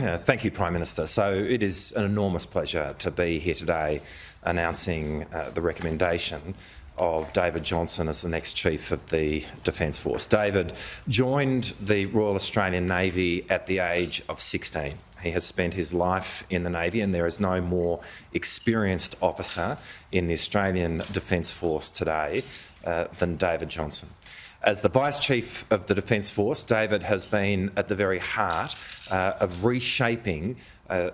Thank you, Prime Minister. So it is an enormous pleasure to be here today announcing the recommendation of David Johnston as the next Chief of the Defence Force. David joined the Royal Australian Navy at the age of 16. He has spent his life in the Navy, and there is no more experienced officer in the Australian Defence Force today than David Johnston. As the Vice Chief of the Defence Force, David has been at the very heart of reshaping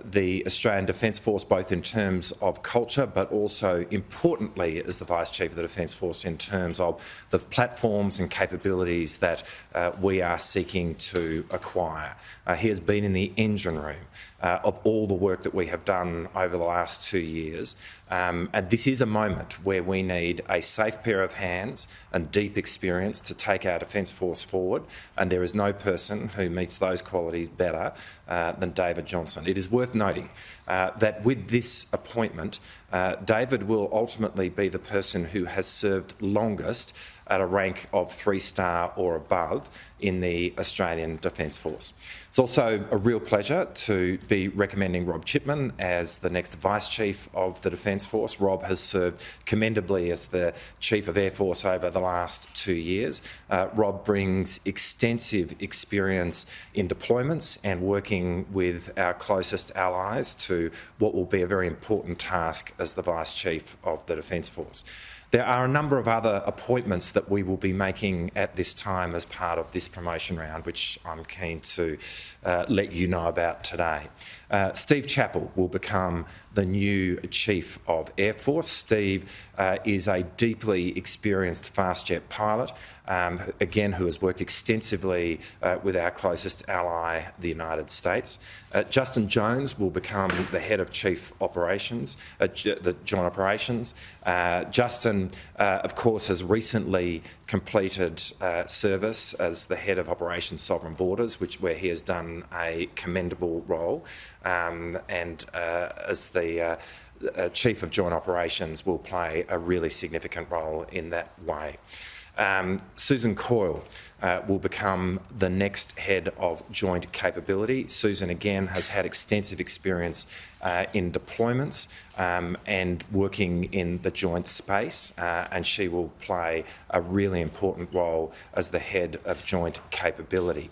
the Australian Defence Force, both in terms of culture, but also importantly as the Vice Chief of the Defence Force in terms of the platforms and capabilities that we are seeking to acquire. He has been in the engine room of all the work that we have done over the last 2 years. And this is a moment where we need a safe pair of hands and deep experience to take our Defence Force forward, and there is no person who meets those qualities better than David Johnston. It is worth noting that with this appointment, David will ultimately be the person who has served longest at a rank of 3-star or above in the Australian Defence Force. It's also a real pleasure to be recommending Rob Chipman as the next Vice Chief of the Defence Force. Rob has served commendably as the Chief of Air Force over the last 2 years. Rob brings extensive experience in deployments and working with our closest allies to what will be a very important task as the Vice Chief of the Defence Force. There are a number of other appointments that we will be making at this time as part of this promotion round, which I'm keen to let you know about today. Steve Chappell will become the new Chief of Air Force. Steve is a deeply experienced fast jet pilot, again, who has worked extensively with our closest ally, the United States. Justin Jones will become the Head of Chief Operations, the Joint Operations. Justin, of course, has recently completed service as the Head of Operations Sovereign Borders, where he has done a commendable role, and as the Chief of Joint Operations will play a really significant role in that way. Susan Coyle will become the next Head of Joint Capability. Susan, again, has had extensive experience in deployments and working in the joint space, and she will play a really important role as the Head of Joint Capability.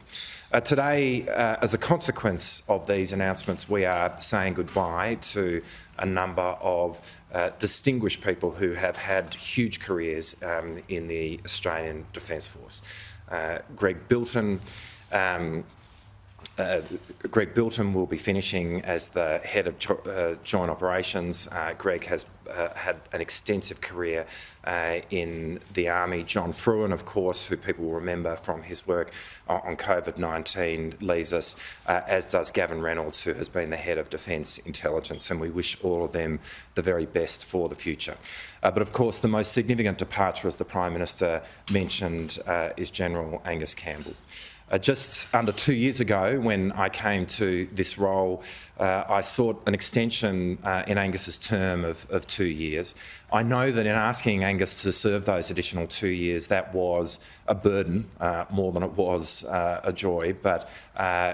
Today, as a consequence of these announcements, we are saying goodbye to a number of distinguished people who have had huge careers in the Australian Defence Force. Greg Bilton will be finishing as the Head of Joint Operations. Greg has had an extensive career in the Army. John Fruin, of course, who people will remember from his work on COVID-19, leaves us, as does Gavin Reynolds, who has been the Head of Defence Intelligence, and we wish all of them the very best for the future. But of course, the most significant departure, as the Prime Minister mentioned, is General Angus Campbell. Just under 2 years ago, when I came to this role, I sought an extension in Angus's term of 2 years. I know that in asking Angus to serve those additional 2 years, that was a burden more than it was a joy, but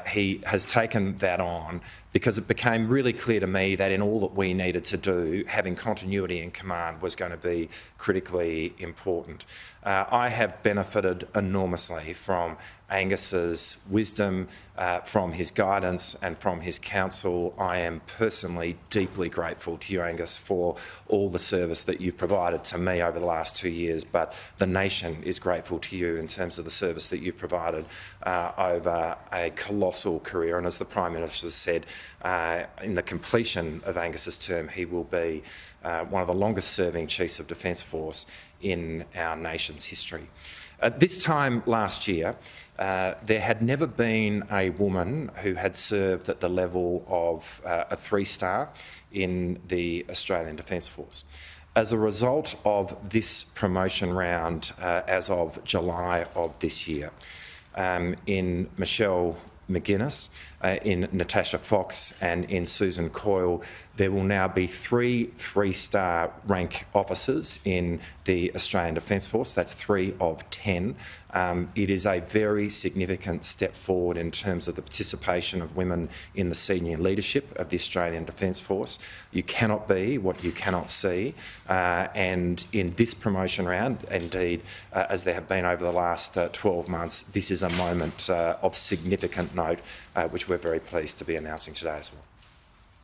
he has taken that on because it became really clear to me that in all that we needed to do, having continuity in command was going to be critically important. I have benefited enormously from Angus's wisdom, from his guidance and from his counsel. I am personally deeply grateful to you, Angus, for all the service that you've provided to me over the last 2 years, but the nation is grateful to you in terms of the service that you've provided over a colossal career. And as the Prime Minister said, in the completion of Angus's term, he will be one of the longest-serving Chiefs of Defence Force in our nation's history. At this time last year, there had never been a woman who had served at the level of a 3-star in the Australian Defence Force. As a result of this promotion round, as of July of this year, in Michelle McGuinness, in Natasha Fox and in Susan Coyle. There will now be 3 3-star rank officers in the Australian Defence Force. That's 3 of 10. It is a very significant step forward in terms of the participation of women in the senior leadership of the Australian Defence Force. You cannot be what you cannot see, and in this promotion round, indeed, as there have been over the last 12 months, this is a moment of significant note, which we're very pleased to be announcing today as well.